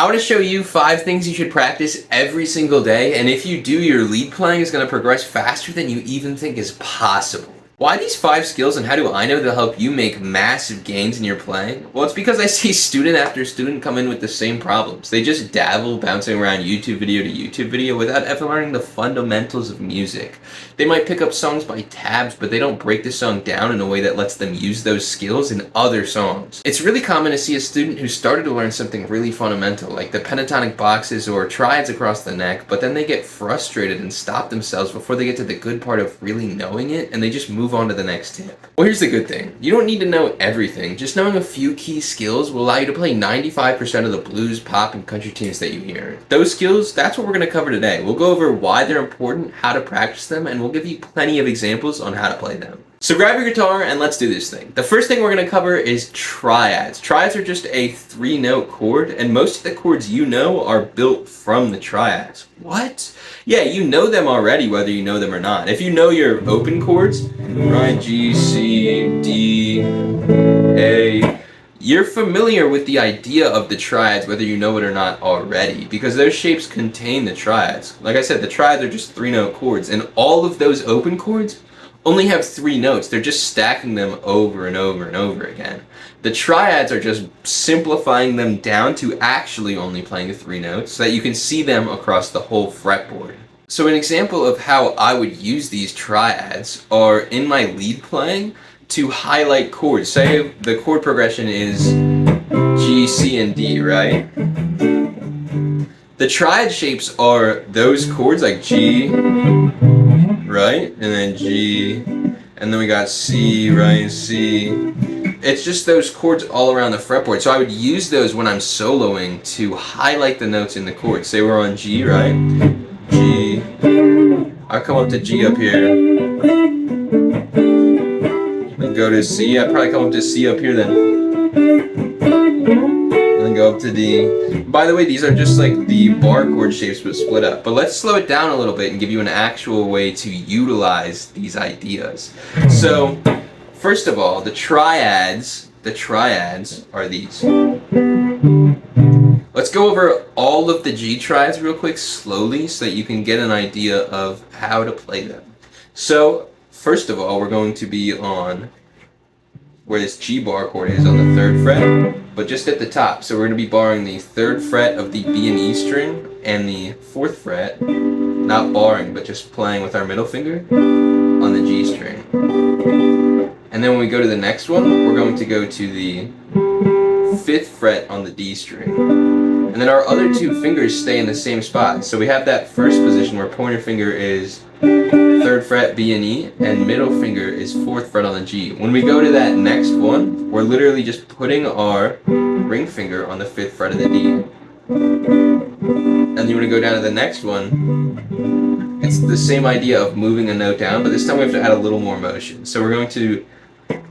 I want to show you 5 things you should practice every single day, and if you do, your lead playing is going to progress faster than you even think is possible. Why these 5 skills, and how do I know they'll help you make massive gains in your playing? Well, it's because I see student after student come in with the same problems. They just dabble bouncing around YouTube video to YouTube video without ever learning the fundamentals of music. They might pick up songs by tabs, but they don't break the song down in a way that lets them use those skills in other songs. It's really common to see a student who started to learn something really fundamental, like the pentatonic boxes or triads across the neck, but then they get frustrated and stop themselves before they get to the good part of really knowing it, and they just move on to the next tip. Well, here's the good thing. You don't need to know everything. Just knowing a few key skills will allow you to play 95% of the blues, pop, and country tunes that you hear. Those skills, that's what we're going to cover today. We'll go over why they're important, how to practice them, and we'll give you plenty of examples on how to play them. So grab your guitar and let's do this thing. The first thing we're going to cover is triads. Triads are just a 3-note chord, and most of the chords you know are built from the triads. What? Yeah, you know them already whether you know them or not. If you know your open chords, right, G, C, D, A, you're familiar with the idea of the triads whether you know it or not already, because those shapes contain the triads. Like I said, the triads are just 3-note chords, and all of those open chords only have 3 notes. They're just stacking them over and over and over again. The triads are just simplifying them down to actually only playing 3 notes so that you can see them across the whole fretboard. So an example of how I would use these triads are in my lead playing to highlight chords. Say the chord progression is G, C, and D, right? The triad shapes are those chords like G, right? And then G, and then we got C, right? C. It's just those chords all around the fretboard. So I would use those when I'm soloing to highlight the notes in the chord. Say we're on G, right? G. I'll come up to G up here. Then go to C. I'd probably come up to C up here then. And then go up to D. By the way, these are just like the bar chord shapes but split up. But let's slow it down a little bit and give you an actual way to utilize these ideas. So, first of all, the triads are these. Let's go over all of the G triads real quick slowly so that you can get an idea of how to play them. So, first of all, we're going to be on where this G bar chord is on the 3rd fret, but just at the top. So we're going to be barring the 3rd fret of the B and E string and the 4th fret, not barring, but just playing with our middle finger on the G string. And then when we go to the next one, we're going to go to the 5th fret on the D string. And then our other 2 fingers stay in the same spot. So we have that first position where pointer finger is 3rd fret B and E, and middle finger is 4th fret on the G. When we go to that next one, we're literally just putting our ring finger on the 5th fret of the D. And then you want to go down to the next one. It's the same idea of moving a note down, but this time we have to add a little more motion. So we're going to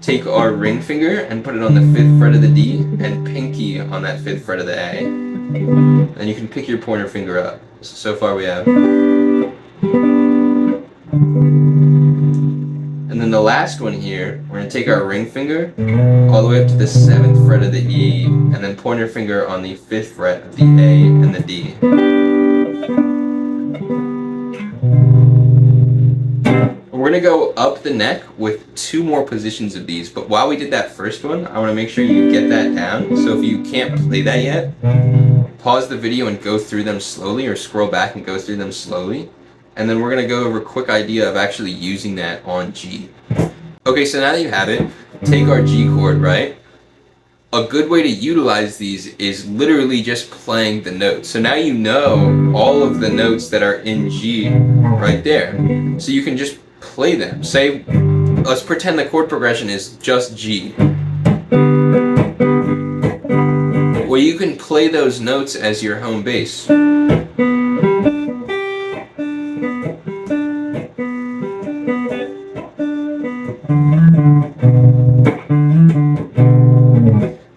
take our ring finger and put it on the 5th fret of the D, and pinky on that 5th fret of the A. And you can pick your pointer finger up. So far we have. And then the last one here, we're going to take our ring finger all the way up to the 7th fret of the E, and then pointer finger on the 5th fret of the A and the D. We're going to go up the neck with 2 more positions of these, but while we did that first one, I want to make sure you get that down. So if you can't play that yet, pause the video and go through them slowly, or scroll back and go through them slowly. And then we're going to go over a quick idea of actually using that on G. Okay, so now that you have it, take our G chord, right? A good way to utilize these is literally just playing the notes. So now you know all of the notes that are in G right there. So you can just play them. Say, let's pretend the chord progression is just G. Well, you can play those notes as your home bass.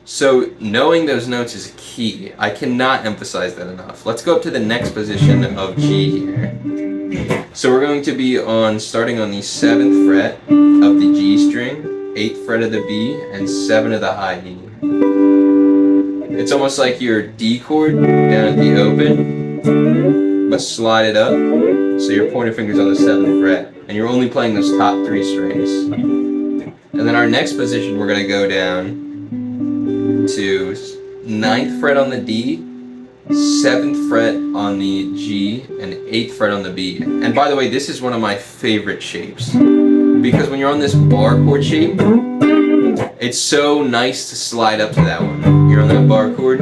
So knowing those notes is key. I cannot emphasize that enough. Let's go up to the next position of G here. So we're going to be starting on the 7th fret of the G string, 8th fret of the B, and 7 of the high E. It's almost like your D chord down at the open, but slide it up, so your pointer finger's on the 7th fret, and you're only playing those top 3 strings. And then our next position, we're going to go down to 9th fret on the D, 7th fret on the G, and 8th fret on the B. And by the way, this is one of my favorite shapes, because when you're on this bar chord shape, it's so nice to slide up to that one. You're on that bar chord.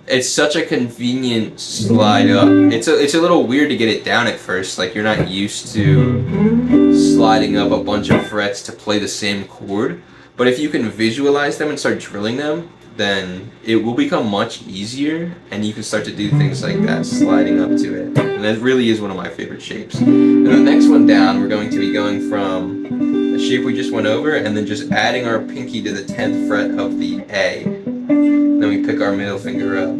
It's such a convenient slide up. It's a little weird to get it down at first, like you're not used to sliding up a bunch of frets to play the same chord. But if you can visualize them and start drilling them, then it will become much easier, and you can start to do things like that, sliding up to it. And that really is one of my favorite shapes. And the next one down, we're going to be going from the shape we just went over, and then just adding our pinky to the 10th fret of the A. Then we pick our middle finger up.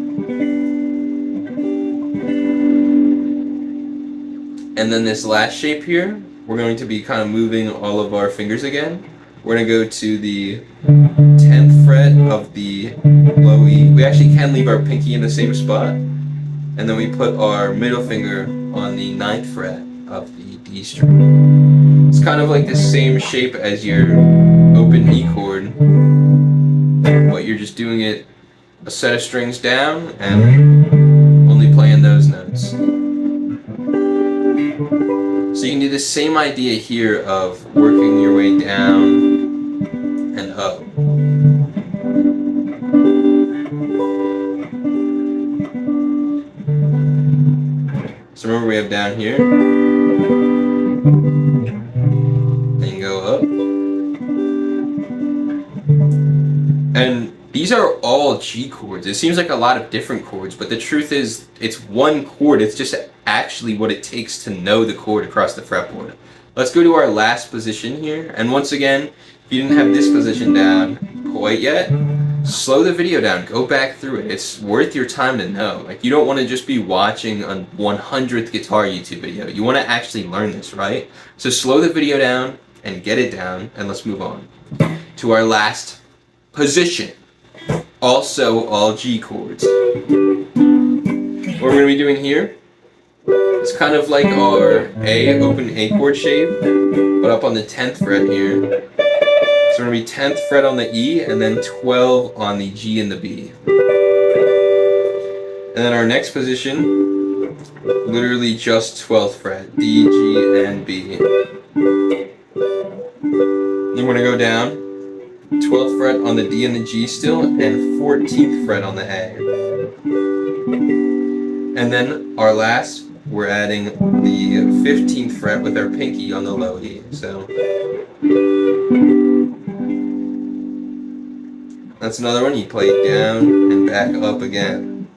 And then this last shape here, we're going to be kind of moving all of our fingers again. We're going to go to the 10th fret of the low E. We actually can leave our pinky in the same spot. And then we put our middle finger on the 9th fret of the D string. It's kind of like the same shape as your open E chord, but you're just doing it a set of strings down and only playing those notes. So you can do the same idea here of working your way down and up. So remember, we have down here, and go up. And these are all G chords. It seems like a lot of different chords, but the truth is it's one chord. It's just actually what it takes to know the chord across the fretboard. Let's go to our last position here. And once again, if you didn't have this position down quite yet, slow the video down. Go back through it. It's worth your time to know. Like, you don't want to just be watching a 100th guitar YouTube video. You want to actually learn this, right? So slow the video down and get it down, and let's move on to our last position. Also all G chords. What we're going to be doing here, it's kind of like our A, open A chord shape, but up on the 10th fret here. So we're going to be 10th fret on the E, and then 12 on the G and the B. And then our next position, literally just 12th fret, D, G, and B. Then we're going to go down, 12th fret on the D and the G still, and 14th fret on the A. And then our last, we're adding the 15th fret with our pinky on the low E. So that's another one. You play down and back up again.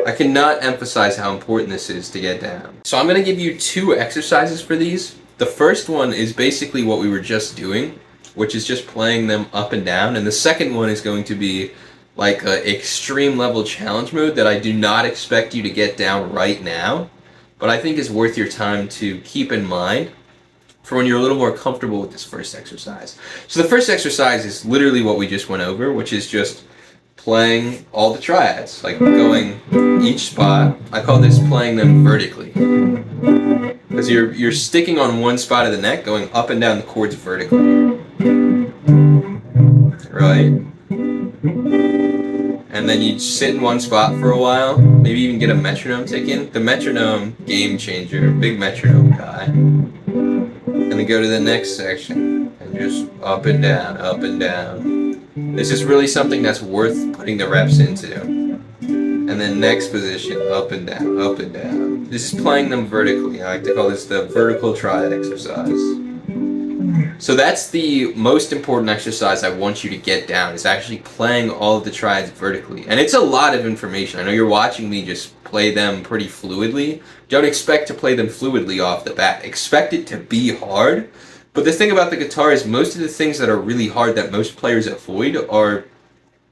I cannot emphasize how important this is to get down. So I'm going to give you 2 exercises for these. The first one is basically what we were just doing, which is just playing them up and down. And the second one is going to be like an extreme level challenge mode that I do not expect you to get down right now, but I think is worth your time to keep in mind for when you're a little more comfortable with this first exercise. So the first exercise is literally what we just went over, which is just playing all the triads, like going each spot. I call this playing them vertically, because you're sticking on one spot of the neck, going up and down the chords vertically, right? And then you sit in one spot for a while, maybe even get a metronome taken. The metronome, game changer, big metronome guy. And then go to the next section and just up and down, up and down. This is really something that's worth putting the reps into. And then next position, up and down, up and down. This is playing them vertically. I like to call this the vertical triad exercise. So that's the most important exercise I want you to get down, is actually playing all of the triads vertically. And it's a lot of information. I know you're watching me just play them pretty fluidly. Don't expect to play them fluidly off the bat. Expect it to be hard. But the thing about the guitar is most of the things that are really hard that most players avoid are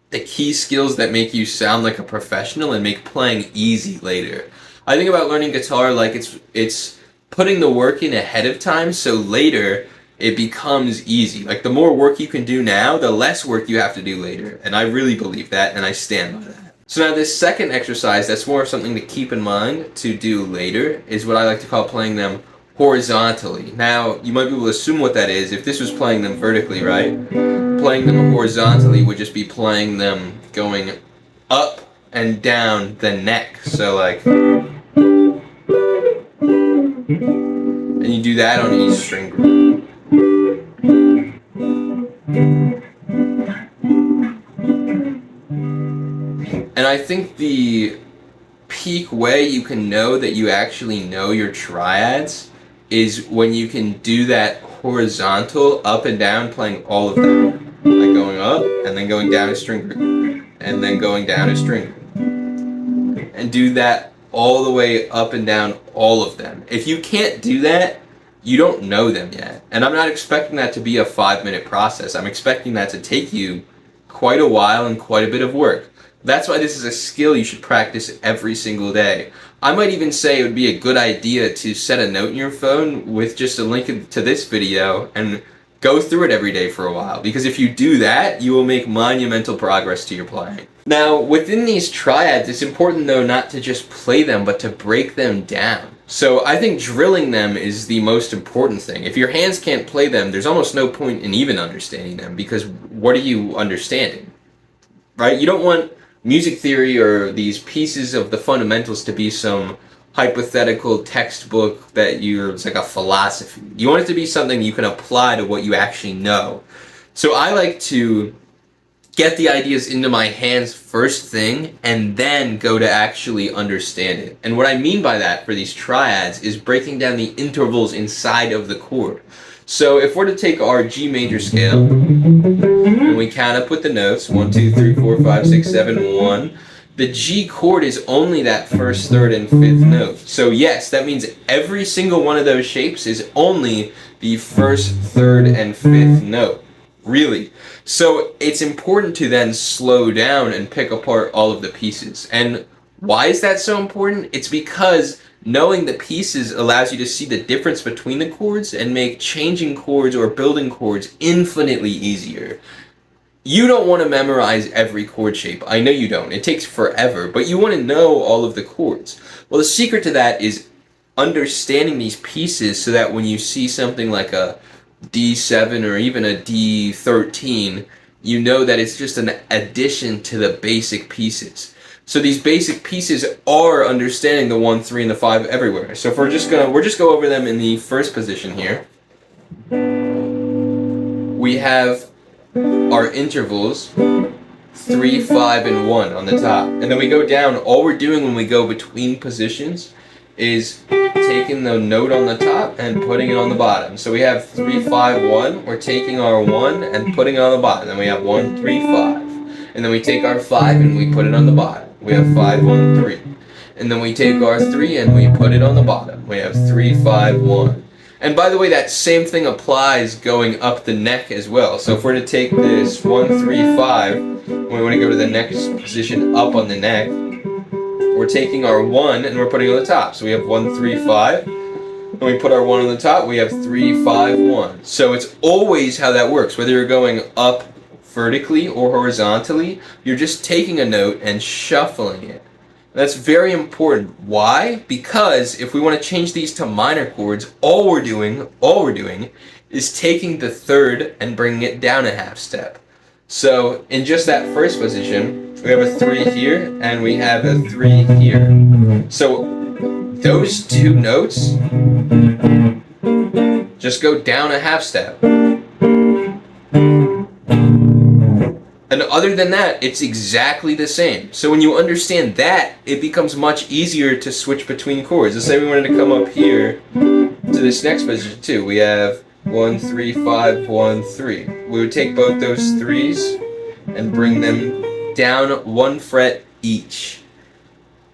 the key skills that make you sound like a professional and make playing easy later. I think about learning guitar like it's putting the work in ahead of time, so later it becomes easy. Like, the more work you can do now, the less work you have to do later. And I really believe that, and I stand by that. So now this second exercise that's more of something to keep in mind to do later is what I like to call playing them horizontally. Now, you might be able to assume what that is. If this was playing them vertically, right? Playing them horizontally would just be playing them going up and down the neck. So like, and you do that on each string group. And I think the peak way you can know that you actually know your triads is when you can do that horizontal up and down, playing all of them. Like going up and then going down a string group and then going down a string group. And do that all the way up and down all of them. If you can't do that, you don't know them yet. And I'm not expecting that to be a 5-minute process. I'm expecting that to take you quite a while and quite a bit of work. That's why this is a skill you should practice every single day. I might even say it would be a good idea to set a note in your phone with just a link to this video and go through it every day for a while, because if you do that, you will make monumental progress to your playing. Now, within these triads, it's important though not to just play them, but to break them down. So I think drilling them is the most important thing. If your hands can't play them, there's almost no point in even understanding them, because what are you understanding? Right? You don't want music theory or these pieces of the fundamentals to be some hypothetical textbook that it's like a philosophy. You want it to be something you can apply to what you actually know. So I like to get the ideas into my hands first thing and then go to actually understand it. And what I mean by that for these triads is breaking down the intervals inside of the chord. So if we're to take our G major scale and we count up with the notes 1, 2, 3, 4, 5, 6, 7, 1, the G chord is only that first, third, and fifth note. So yes, that means every single one of those shapes is only the first, third, and fifth note. Really. So it's important to then slow down and pick apart all of the pieces. And why is that so important? It's because knowing the pieces allows you to see the difference between the chords and make changing chords or building chords infinitely easier. You don't want to memorize every chord shape. I know you don't. It takes forever, but you want to know all of the chords. Well, the secret to that is understanding these pieces so that when you see something like a D7 or even a D13, you know that it's just an addition to the basic pieces. So these basic pieces are understanding the 1, 3, and the 5 everywhere. So if we'll just go over them in the first position here. We have our intervals 3, 5, and 1 on the top. And then we go down. All we're doing when we go between positions is taking the note on the top and putting it on the bottom. So we have 3, 5, 1. We're taking our 1 and putting it on the bottom. Then we have 1, 3, 5. And then we take our 5 and we put it on the bottom. We have 5, 1, 3. And then we take our 3 and we put it on the bottom. We have 3, 5, 1. And by the way, that same thing applies going up the neck as well. So if we're to take this 1, 3, 5, and we want to go to the next position up on the neck, we're taking our 1 and we're putting it on the top. So we have 1, 3, 5. And we put our 1 on the top, we have 3, 5, 1. So it's always how that works. Whether you're going up vertically or horizontally, you're just taking a note and shuffling it. That's very important. Why? Because if we want to change these to minor chords, all we're doing is taking the third and bringing it down a half step. So in just that first position, we have a 3 here and we have a 3 here. So those two notes just go down a half step. And other than that, it's exactly the same. So when you understand that, it becomes much easier to switch between chords. Let's say we wanted to come up here to this next position too. We have 1, 3, 5, 1, 3. We would take both those 3s and bring them down 1 fret each.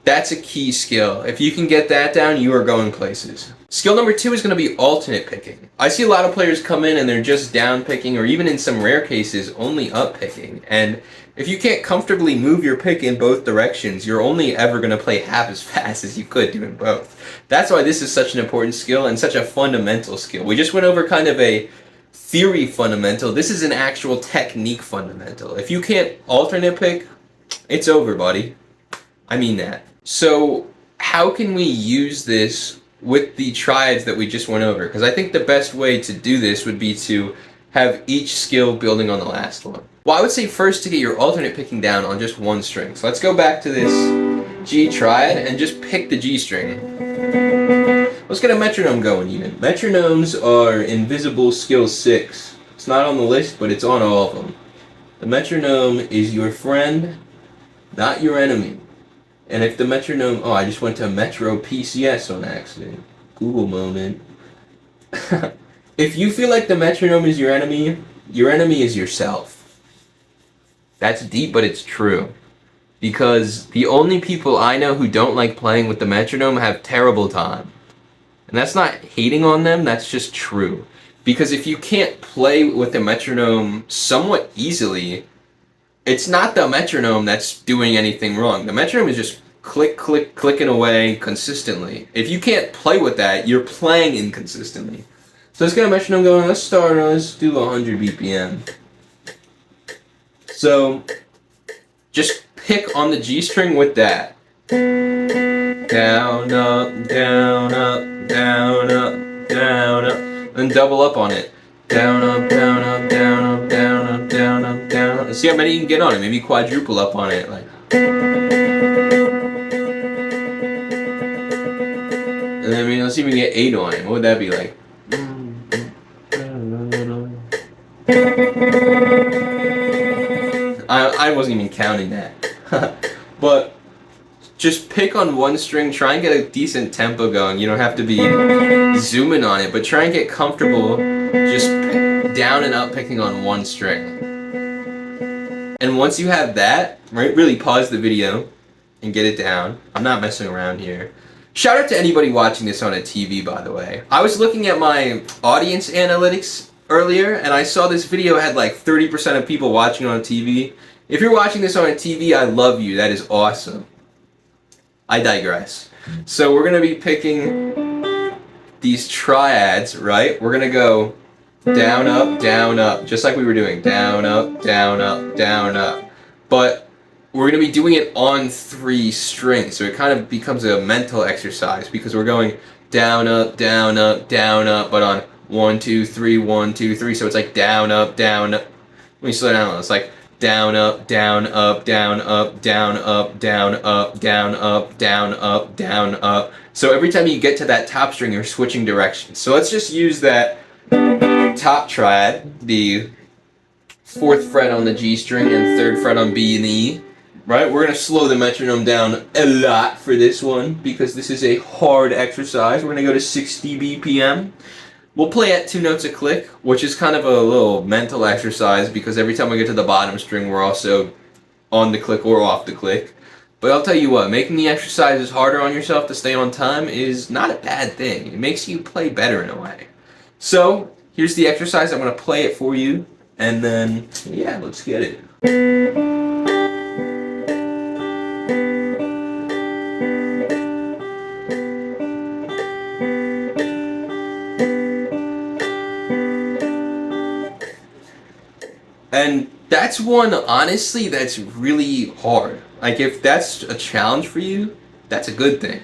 That's a key skill. If you can get that down, you are going places. Skill number 2 is going to be alternate picking. I see a lot of players come in and they're just down picking, or even in some rare cases, only up picking. And if you can't comfortably move your pick in both directions, you're only ever going to play half as fast as you could doing both. That's why this is such an important skill and such a fundamental skill. We just went over kind of a theory fundamental. This is an actual technique fundamental. If you can't alternate pick, it's over, buddy. I mean that. So how can we use this with the triads that we just went over? Because I think the best way to do this would be to have each skill building on the last one. Well, I would say first to get your alternate picking down on just one string. So let's go back to this G triad and just pick the G string. Let's get a metronome going even. Metronomes are invisible skill 6. It's not on the list, but it's on all of them. The metronome is your friend, not your enemy. And if the metronome... Oh, I just went to Metro PCS on accident. Google moment. If you feel like the metronome is your enemy is yourself. That's deep, but it's true. Because the only people I know who don't like playing with the metronome have terrible time. And that's not hating on them, that's just true. Because if you can't play with the metronome somewhat easily, it's not the metronome that's doing anything wrong. The metronome is just click, click, clicking away consistently. If you can't play with that, you're playing inconsistently. So let's get a metronome going. Let's do 100 BPM. So just pick on the G string with that. Down, up, down, up, down, up, down, up. And double up on it. Down, up, down, up, down, up, down, up, down, up, down, up. And see how many you can get on it. Maybe quadruple up on it. Like. And then let's see if we can get 8 on it. What would that be like? I wasn't even counting that. But just pick on one string, try and get a decent tempo going. You don't have to be zooming on it, but try and get comfortable just down and up picking on one string. And once you have that, right, really pause the video and get it down. I'm not messing around here. Shout out to anybody watching this on a TV, by the way. I was looking at my audience analytics earlier, and I saw this video had like 30% of people watching on TV. If you're watching this on a TV, I love you. That is awesome. I digress. So we're going to be picking these triads, right? We're going to go down, up, just like we were doing. Down, up, down, up, down, up. But we're going to be doing it on 3 strings. So it kind of becomes a mental exercise because we're going down, up, down, up, down, up, but on 1, 2, 3, 1, 2, 3. So it's like down, up, down, up. Let me slow down a little. It's like down, up, down, up, down, up, down, up, down, up, down, up, down, up, down, up. So every time you get to that top string, you're switching directions. So let's just use that top triad, the 4th fret on the G string and 3rd fret on B and E. Right? We're going to slow the metronome down a lot for this one because this is a hard exercise. We're going to go to 60 BPM. We'll play at 2 notes a click, which is kind of a little mental exercise because every time we get to the bottom string, we're also on the click or off the click. But I'll tell you what, making the exercises harder on yourself to stay on time is not a bad thing. It makes you play better in a way. So here's the exercise. I'm going to play it for you, and then, yeah, let's get it. And that's one, honestly, that's really hard. Like, if that's a challenge for you, that's a good thing.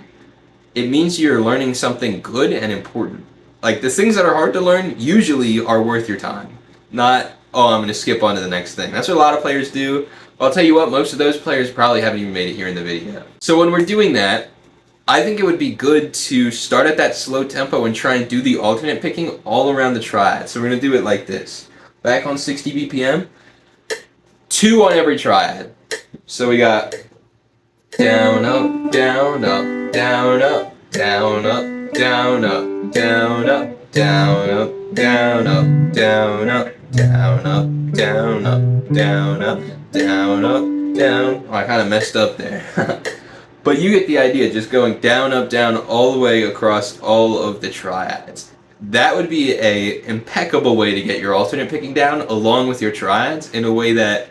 It means you're learning something good and important. Like, the things that are hard to learn usually are worth your time. Not, oh, I'm going to skip on to the next thing. That's what a lot of players do. I'll tell you what, most of those players probably haven't even made it here in the video. So when we're doing that, I think it would be good to start at that slow tempo and try and do the alternate picking all around the triad. So we're going to do it like this. Back on 60 BPM, 2 on every triad. So we got down, up, down, up, down, up, down, up, down, up, down, up, down, up, down, up, down, up, down, up, down, up, down, up, down, up, down. Oh, I kind of messed up there. But you get the idea, just going down, up, down, all the way across all of the triads. That would be a impeccable way to get your alternate picking down along with your triads in a way that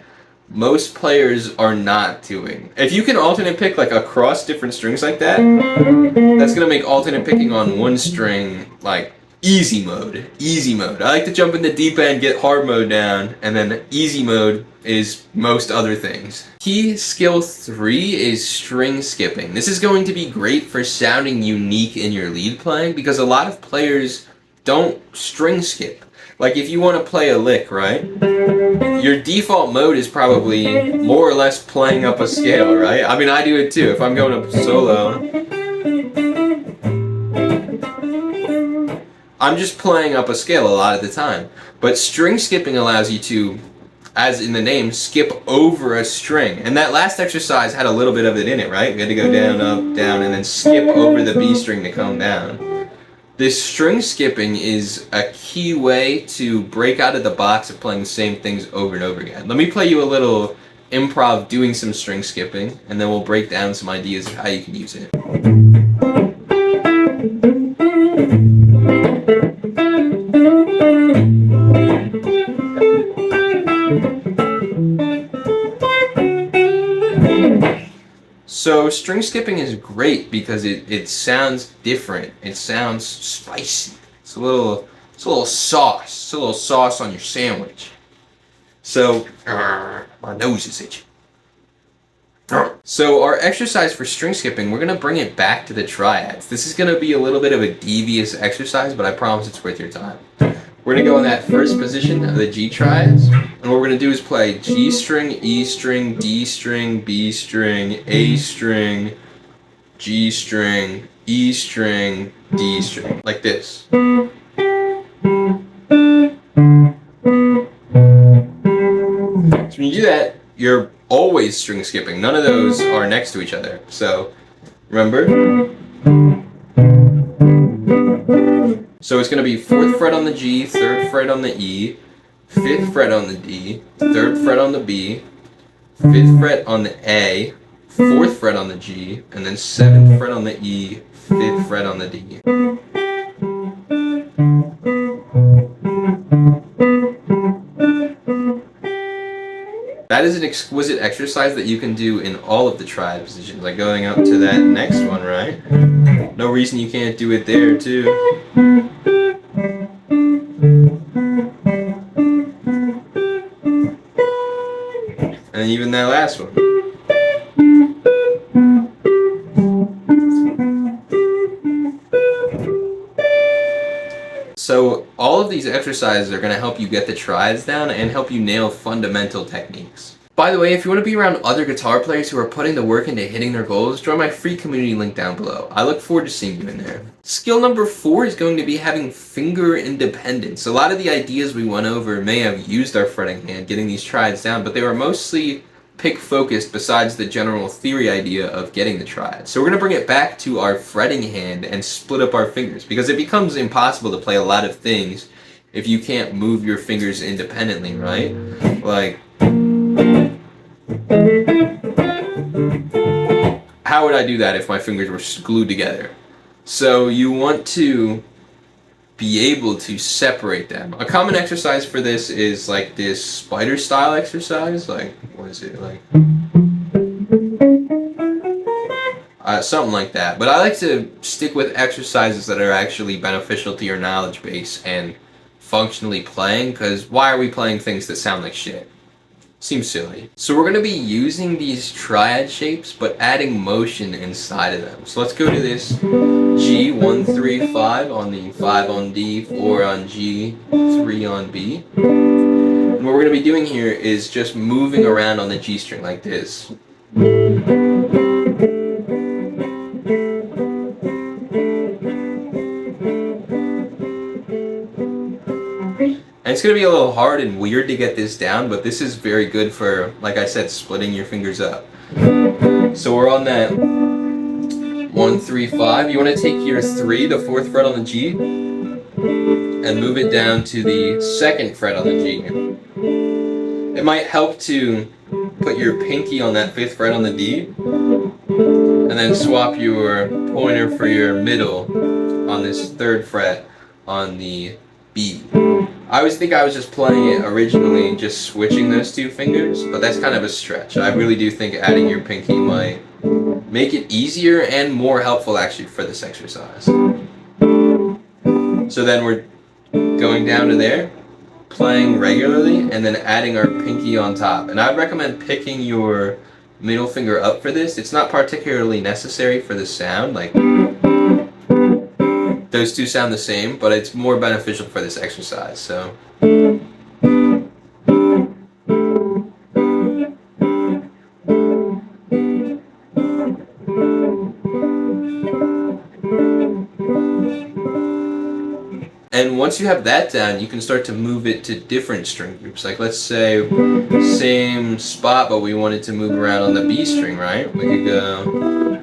most players are not doing. If you can alternate pick like across different strings like that, that's going to make alternate picking on one string like Easy mode, easy mode. I like to jump in the deep end, get hard mode down, and then easy mode is most other things. Key skill 3 is string skipping. This is going to be great for sounding unique in your lead playing because a lot of players don't string skip. Like if you want to play a lick, right? Your default mode is probably more or less playing up a scale, right? I mean, I do it too. If I'm going up solo, I'm just playing up a scale a lot of the time. But string skipping allows you to, as in the name, skip over a string. And that last exercise had a little bit of it in it, right? We had to go down, up, down, and then skip over the B string to come down. This string skipping is a key way to break out of the box of playing the same things over and over again. Let me play you a little improv doing some string skipping, and then we'll break down some ideas of how you can use it. So string skipping is great because it sounds different. It sounds spicy. It's a little sauce. It's a little sauce on your sandwich. So my nose is itchy. So our exercise for string skipping, we're gonna bring it back to the triads. This is gonna be a little bit of a devious exercise, but I promise it's worth your time. We're gonna go in that first position of the G triads, and what we're gonna do is play G string, E string, D string, B string, A string, G string, E string, D string, like this. So when you do that, you're always string skipping. None of those are next to each other. So remember? So it's going to be 4th fret on the G, 3rd fret on the E, 5th fret on the D, 3rd fret on the B, 5th fret on the A, 4th fret on the G, and then 7th fret on the E, 5th fret on the D. That is an exquisite exercise that you can do in all of the triad positions, like going up to that next one, right? No reason you can't do it there too. And even that last one. So all of these exercises are going to help you get the triads down and help you nail fundamental techniques. By the way, if you want to be around other guitar players who are putting the work into hitting their goals, join my free community link down below. I look forward to seeing you in there. Skill number 4 is going to be having finger independence. A lot of the ideas we went over may have used our fretting hand getting these triads down, but they were mostly pick focused besides the general theory idea of getting the triads. So we're going to bring it back to our fretting hand and split up our fingers because it becomes impossible to play a lot of things if you can't move your fingers independently, right? Like, how would I do that if my fingers were glued together? So you want to be able to separate them. A common exercise for this is like this spider style exercise. Like, what is it? Like, something like that. But I like to stick with exercises that are actually beneficial to your knowledge base and functionally playing, because why are we playing things that sound like shit? Seems silly. So we're going to be using these triad shapes, but adding motion inside of them. So let's go to this G, 1, 3, 5 on the 5 on D, 4 on G, 3 on B. And what we're going to be doing here is just moving around on the G string like this. And it's going to be a little hard and weird to get this down, but this is very good for, like I said, splitting your fingers up. So we're on that 1, 3, 5. You want to take your 3, the 4th fret on the G, and move it down to the 2nd fret on the G. It might help to put your pinky on that 5th fret on the D, and then swap your pointer for your middle on this 3rd fret on the B. I always think I was just playing it originally, just switching those 2 fingers, but that's kind of a stretch. I really do think adding your pinky might make it easier and more helpful actually for this exercise. So then we're going down to there, playing regularly, and then adding our pinky on top. And I'd recommend picking your middle finger up for this. It's not particularly necessary for the sound, like those two sound the same, but it's more beneficial for this exercise. So and once you have that down, you can start to move it to different string groups. Like let's say same spot, but we wanted to move around on the B string, right? We could go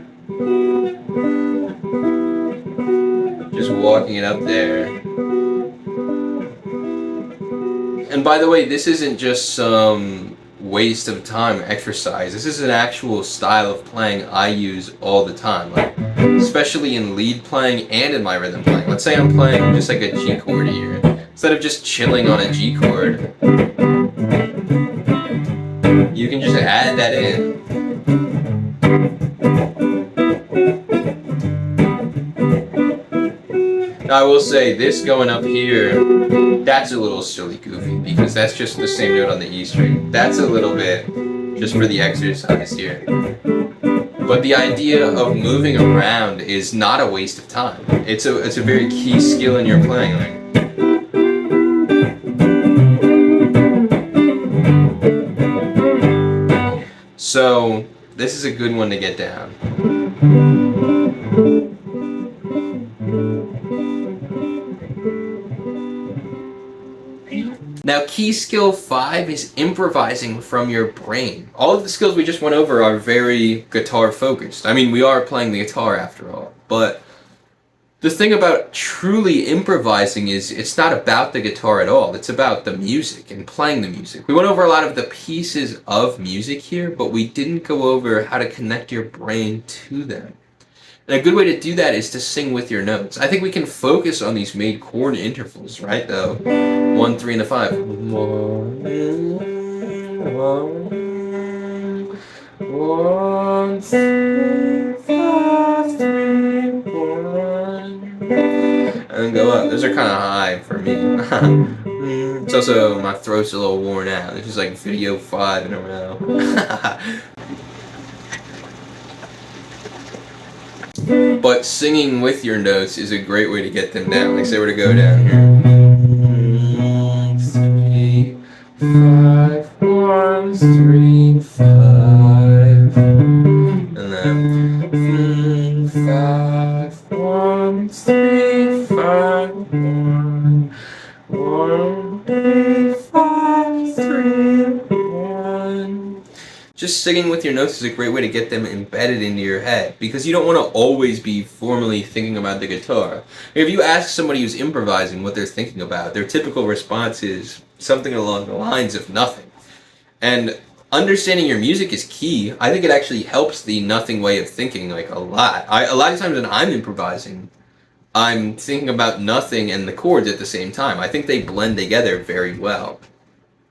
just walking it up there. And by the way, this isn't just some waste of time exercise. This is an actual style of playing I use all the time, like especially in lead playing and in my rhythm playing. Let's say I'm playing just like a G chord here. Instead of just chilling on a G chord, you can just add that in. Now I will say this going up here, that's a little silly goofy because that's just the same note on the E string. That's a little bit just for the exercise here. But the idea of moving around is not a waste of time. It's a very key skill in your playing. So this is a good one to get down. Now, key skill 5 is improvising from your brain. All of the skills we just went over are very guitar focused. I mean, we are playing the guitar after all, but the thing about truly improvising is it's not about the guitar at all. It's about the music and playing the music. We went over a lot of the pieces of music here, but we didn't go over how to connect your brain to them. And a good way to do that is to sing with your notes. I think we can focus on these made chord intervals, right? The 1, 3, and the 5. 1, 1, 3, 5, 3, 1. And then go up. Those are kind of high for me. It's also, my throat's a little worn out. This is like video 5 in a row. But singing with your notes is a great way to get them down. Like say we're to go down here. 3, 5, 1, 3, 5. And then 5, 1, 3, 5, 1, 1, 3, 5, 3, 1. Just singing with your notes is a great way to get them embedded into your head because you don't want to always be formally thinking about the guitar. If you ask somebody who's improvising what they're thinking about, their typical response is something along the lines of nothing. And understanding your music is key. I think it actually helps the nothing way of thinking like a lot. A lot of times when I'm improvising, I'm thinking about nothing and the chords at the same time. I think they blend together very well.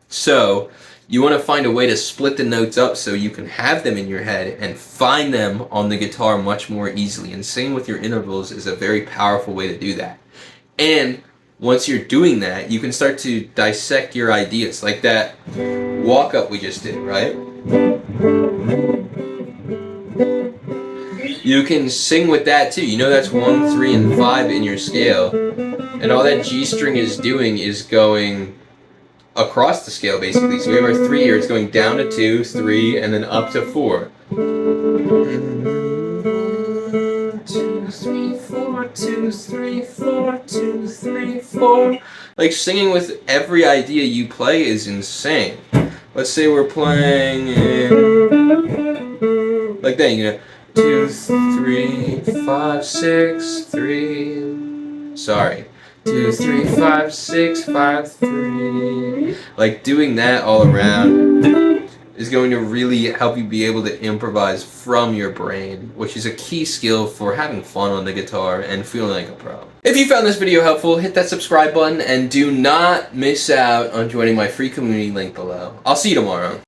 So you want to find a way to split the notes up so you can have them in your head and find them on the guitar much more easily. And singing with your intervals is a very powerful way to do that. And once you're doing that, you can start to dissect your ideas, like that walk-up we just did, right? You can sing with that too. You know that's 1, 3, and 5 in your scale. And all that G string is doing is going across the scale basically. So we have our 3 here, it's going down to 2, 3, and then up to 4. 2, 3, 4, 2, 3, 4, 2, 3, 4. Like singing with every idea you play is insane. Let's say we're playing like that, you know, 2, 3, 5, 6, 3. Sorry. 2, 3, 5, 6, 5, 3. Like doing that all around is going to really help you be able to improvise from your brain, which is a key skill for having fun on the guitar and feeling like a pro. If you found this video helpful, hit that subscribe button and do not miss out on joining my free community link below. I'll see you tomorrow.